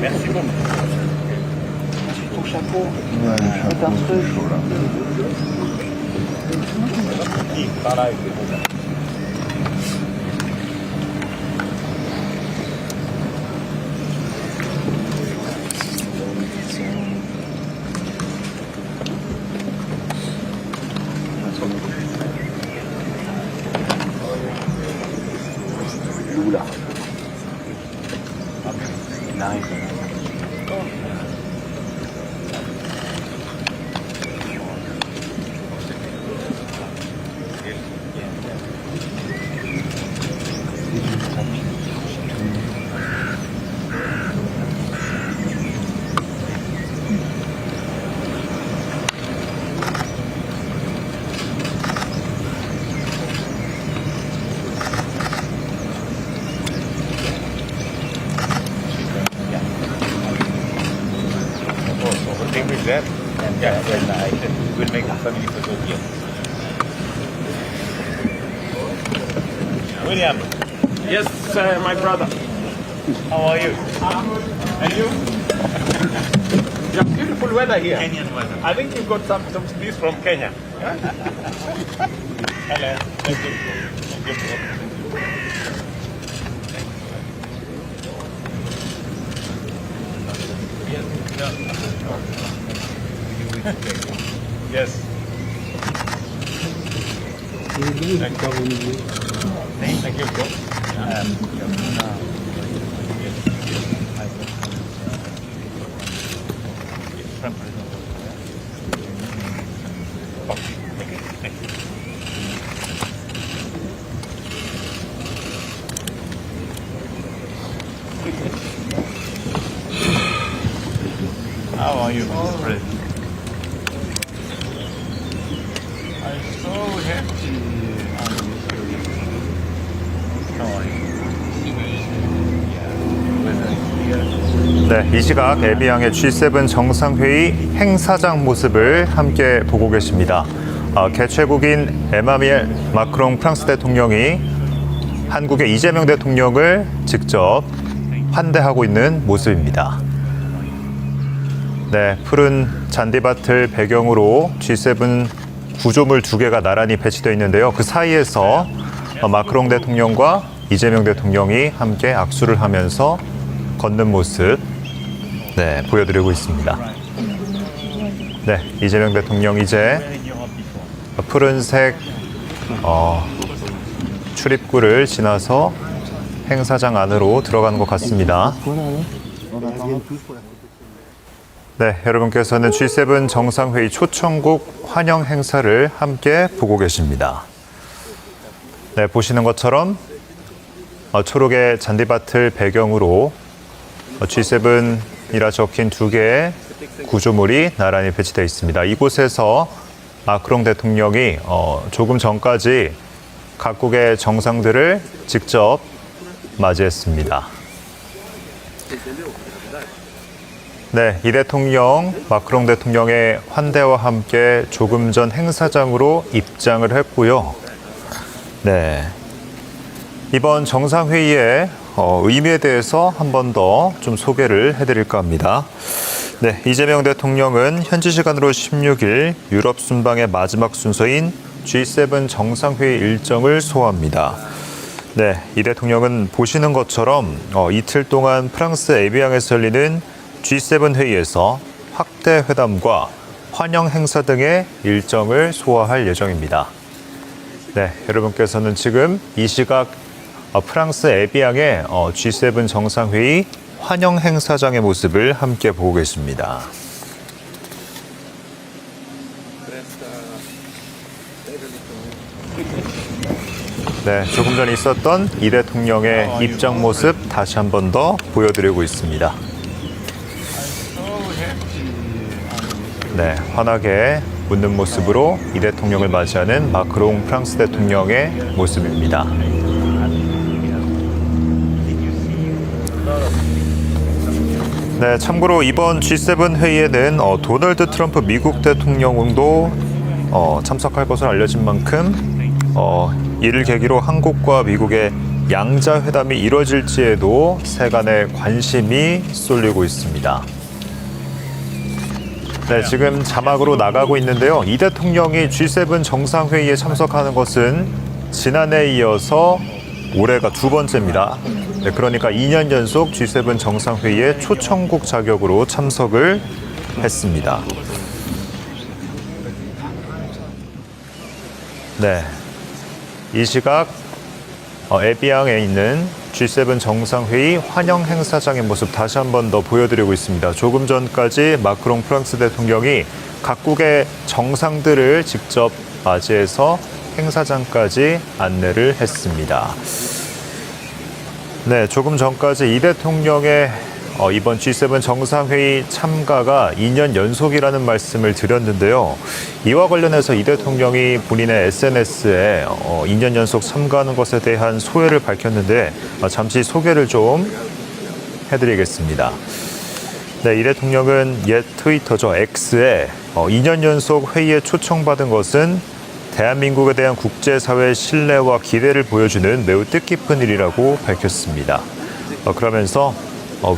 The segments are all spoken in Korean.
Merci beaucoup. Ton chapeau. Ouais, le chapeau, c'est chaud là. Par là, avec les mots. Oula. Il arrive. Take with that, and then I will make a family photo here. William. Yes, my brother. How are you? And you? You have beautiful weather here. Kenyan weather. I think you've got some beef from Kenya. Hello. Let's go. Yes. Thank you, bro. How are you, Mr. President? I'm so happy. How are you? 네, 이 시각 에비앙의 G7 정상회의 행사장 모습을 함께 보고 계십니다. 개최국인 에마누엘 마크롱 프랑스 대통령이 한국의 이재명 대통령을 직접 환대하고 있는 모습입니다. 네, 푸른 잔디밭을 배경으로 G7 구조물 2개가 나란히 배치되어 있는데요. 그 사이에서 마크롱 대통령과 이재명 대통령이 함께 악수를 하면서 걷는 모습 보여드리고 있습니다. 네, 이재명 대통령 이제 푸른색 출입구를 지나서 행사장 안으로 들어가는 것 같습니다. 네, 여러분께서는 G7 정상회의 초청국 환영 행사를 함께 보고 계십니다. 네, 보시는 것처럼 초록의 잔디밭을 배경으로 G7이라 적힌 2개의 구조물이 나란히 배치되어 있습니다. 이곳에서 마크롱 대통령이 조금 전까지 각국의 정상들을 직접 맞이했습니다. 네, 이 대통령, 마크롱 대통령의 환대와 함께 조금 전 행사장으로 입장을 했고요. 네, 이번 정상회의의 의미에 대해서 한 번 더 좀 소개를 해드릴까 합니다. 네, 이재명 대통령은 현지 시간으로 16일 유럽 순방의 마지막 순서인 G7 정상회의 일정을 소화합니다. 네, 이 대통령은 보시는 것처럼 이틀 동안 프랑스 에비앙에서 열리는 G7 회의에서 확대 회담과 환영 행사 등의 일정을 소화할 예정입니다. 네, 여러분께서는 지금 이 시각 프랑스 에비앙의 G7 정상회의 환영 행사장의 모습을 함께 보고 계십니다. 네, 조금 전 있었던 이 대통령의 입장 모습 다시 한 번 더 보여드리고 있습니다. 네, 환하게 웃는 모습으로 이 대통령을 맞이하는 마크롱 프랑스 대통령의 모습입니다. 네, 참고로 이번 G7 회의에는 도널드 트럼프 미국 대통령도 참석할 것으로 알려진 만큼 이를 계기로 한국과 미국의 양자 회담이 이뤄질지에도 세간의 관심이 쏠리고 있습니다. 네, 지금 자막으로 나가고 있는데요. 이 대통령이 G7 정상회의에 참석하는 것은 지난해에 이어서 올해가 두 번째입니다. 네, 그러니까 2년 연속 G7 정상회의에 초청국 자격으로 참석을 했습니다. 네, 이 시각 에비앙에 있는 G7 정상회의 환영 행사장의 모습 다시 한 번 더 보여드리고 있습니다. 조금 전까지 마크롱 프랑스 대통령이 각국의 정상들을 직접 맞이해서 행사장까지 안내를 했습니다. 네, 조금 전까지 이 대통령의 이번 G7 정상회의 참가가 2년 연속이라는 말씀을 드렸는데요. 이와 관련해서 이 대통령이 본인의 SNS에 2년 연속 참가하는 것에 대한 소회를 밝혔는데 잠시 소개를 좀 해드리겠습니다. 네, 이 대통령은 옛 트위터죠. X에 2년 연속 회의에 초청받은 것은 대한민국에 대한 국제사회의 신뢰와 기대를 보여주는 매우 뜻깊은 일이라고 밝혔습니다. 그러면서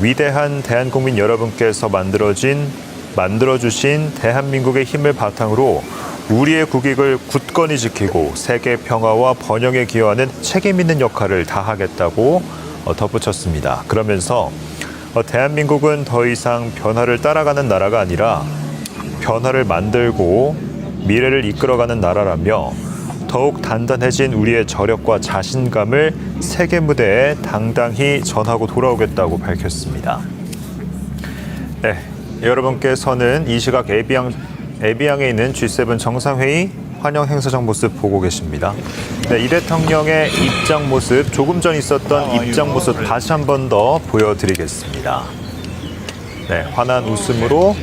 위대한 대한국민 여러분께서 만들어주신 대한민국의 힘을 바탕으로 우리의 국익을 굳건히 지키고 세계 평화와 번영에 기여하는 책임 있는 역할을 다하겠다고 덧붙였습니다. 그러면서 대한민국은 더 이상 변화를 따라가는 나라가 아니라 변화를 만들고 미래를 이끌어가는 나라라며 더욱 단단해진 우리의 저력과 자신감을 세계 무대에 당당히 전하고 돌아오겠다고 밝혔습니다. 네, 여러분께서는 이 시각 에비앙에 있는 G7 정상회의 환영 행사장 모습 보고 계십니다. 네, 이 대통령의 입장 모습, 조금 전 있었던 입장 모습 다시 한 번 더 보여드리겠습니다. 네, 환한 웃음으로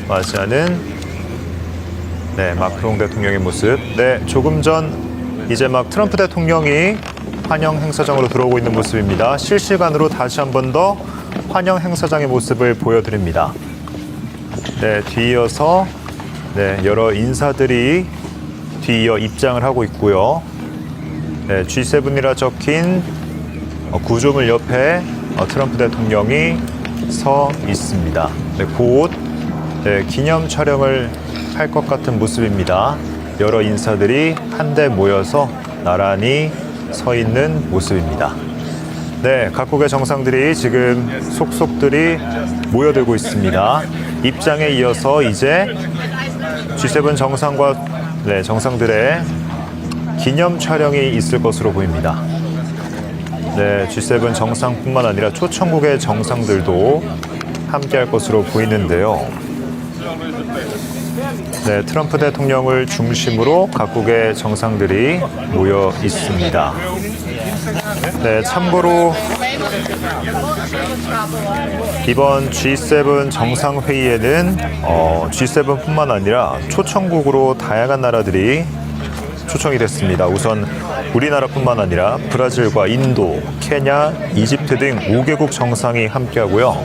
맞이하는 마크롱 대통령의 모습. 네, 조금 전 이제 막 트럼프 대통령이 환영 행사장으로 들어오고 있는 모습입니다. 실시간으로 다시 한 번 더 환영 행사장의 모습을 보여드립니다. 네, 뒤이어서 여러 인사들이 뒤이어 입장을 하고 있고요. 네, G7이라 적힌 구조물 옆에 트럼프 대통령이 서 있습니다. 네, 곧 기념 촬영을 할 것 같은 모습입니다. 여러 인사들이 한데 모여서 나란히 서 있는 모습입니다. 네, 각국의 정상들이 지금 속속들이 모여들고 있습니다. 입장에 이어서 이제 G7 정상들의 기념 촬영이 있을 것으로 보입니다. 네, G7 정상뿐만 아니라 초청국의 정상들도 함께할 것으로 보이는데요. 네, 트럼프 대통령을 중심으로 각국의 정상들이 모여 있습니다. 네, 참고로 이번 G7 정상회의에는 G7뿐만 아니라 초청국으로 다양한 나라들이 초청이 됐습니다. 우선 우리나라뿐만 아니라 브라질과 인도, 케냐, 이집트 등 5개국 정상이 함께하고요.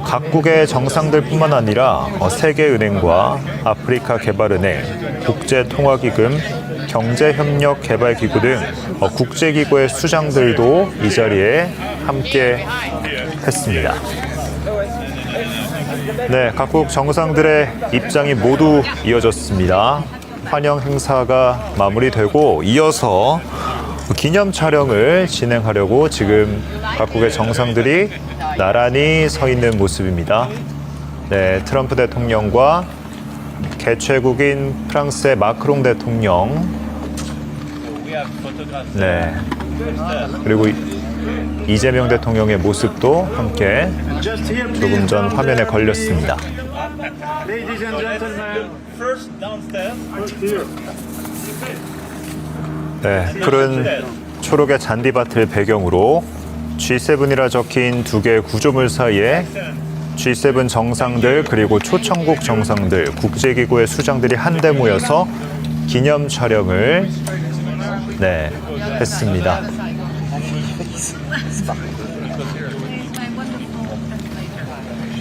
각국의 정상들뿐만 아니라 세계은행과 아프리카 개발은행, 국제통화기금, 경제협력개발기구 등 국제기구의 수장들도 이 자리에 함께 했습니다. 네, 각국 정상들의 입장이 모두 이어졌습니다. 환영 행사가 마무리되고 이어서 기념 촬영을 진행하려고 지금 각국의 정상들이 나란히 서 있는 모습입니다. 네, 트럼프 대통령과 개최국인 프랑스의 마크롱 대통령, 네, 그리고 이재명 대통령의 모습도 함께 조금 전 화면에 걸렸습니다. 네, 푸른 초록의 잔디밭을 배경으로 G7이라 적힌 두 개의 구조물 사이에 G7 정상들 그리고 초청국 정상들, 국제기구의 수장들이 한데 모여서 기념 촬영을 했습니다.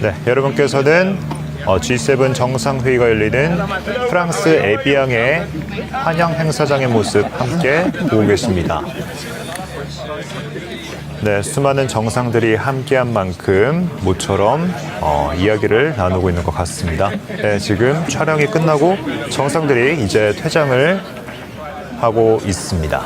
네, 여러분께서는 G7 정상회의가 열리는 프랑스 에비앙의 환영 행사장의 모습 함께 보고 계십니다. 네, 수많은 정상들이 함께한 만큼 모처럼 이야기를 나누고 있는 것 같습니다. 네, 지금 촬영이 끝나고 정상들이 이제 퇴장을 하고 있습니다.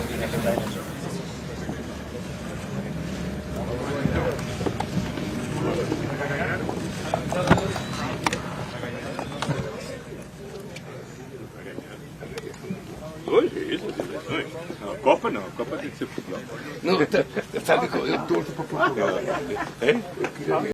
Copa não, Copa tem que ser futebol. Não, sabe que eu torço para Portugal.